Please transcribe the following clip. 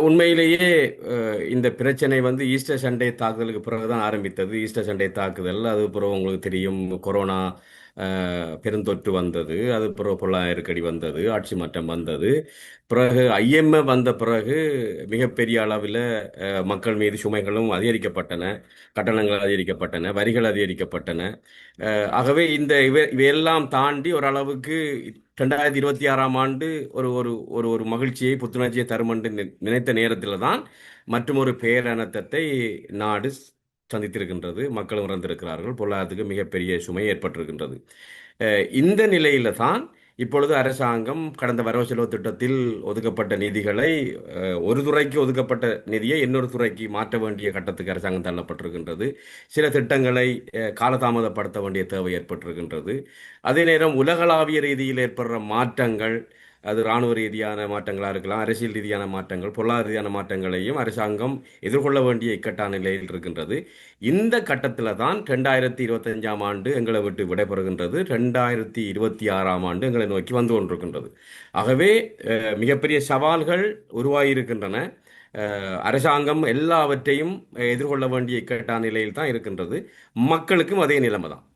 உண்மையிலேயே இந்த பிரச்சனை வந்து ஈஸ்டர் சண்டே தாக்குதலுக்கு பிறகுதான் ஆரம்பித்தது. ஈஸ்டர் சண்டே தாக்குதல், அது பிறகு உங்களுக்கு தெரியும் கொரோனா பெருந்தொற்று வந்தது. அது பிறகு பொருளாதார நெருக்கடி வந்தது, ஆட்சி மாற்றம் வந்தது. பிறகு ஐஎம்எஃப் வந்த பிறகு மிகப்பெரிய அளவில் மக்கள் மீது சுமைகளும் அதிகரிக்கப்பட்டன, கட்டணங்கள் அதிகரிக்கப்பட்டன, வரிகள் அதிகரிக்கப்பட்டன. ஆகவே இவையெல்லாம் தாண்டி ஓரளவுக்கு 2026 ஒரு ஒரு ஒரு ஒரு மகிழ்ச்சியை புத்துணர்ச்சியை தரும் என்று நினைத்த நேரத்தில் தான் மற்றும் ஒரு பேரனர்த்தத்தை நாடு சந்தித்திருக்கின்றது. மக்களும் இறந்திருக்கிறார்கள், பொருளாதாரத்துக்கு மிகப்பெரிய சுமை ஏற்பட்டிருக்கின்றது. இந்த நிலையில தான் இப்பொழுது அரசாங்கம் கடந்த வரவு செலவு திட்டத்தில் ஒதுக்கப்பட்ட நிதிகளை ஒரு துறைக்கு ஒதுக்கப்பட்ட நிதியை இன்னொரு துறைக்கு மாற்ற வேண்டிய கட்டத்துக்கு அரசாங்கம் தள்ளப்பட்டிருக்கின்றது. சில திட்டங்களை காலதாமதப்படுத்த வேண்டிய தேவை ஏற்பட்டிருக்கின்றது. அதே நேரம் உலகளாவிய ரீதியில் ஏற்படுற மாற்றங்கள், அது இராணுவ ரீதியான மாற்றங்களாக இருக்கலாம், அரசியல் ரீதியான மாற்றங்கள், பொருளாதார ரீதியான மாற்றங்களையும் அரசாங்கம் எதிர்கொள்ள வேண்டிய இக்கட்டான நிலையில் இருக்கின்றது. இந்த கட்டத்தில் தான் 2025 எங்களை விட்டு விடைபெறுகின்றது. 2026 எங்களை நோக்கி வந்து கொண்டிருக்கின்றது. ஆகவே மிகப்பெரிய சவால்கள் உருவாகியிருக்கின்றன. அரசாங்கம் எல்லாவற்றையும் எதிர்கொள்ள வேண்டிய இக்கட்டான நிலையில் தான் இருக்கின்றது. மக்களுக்கும் அதே நிலைமை தான்.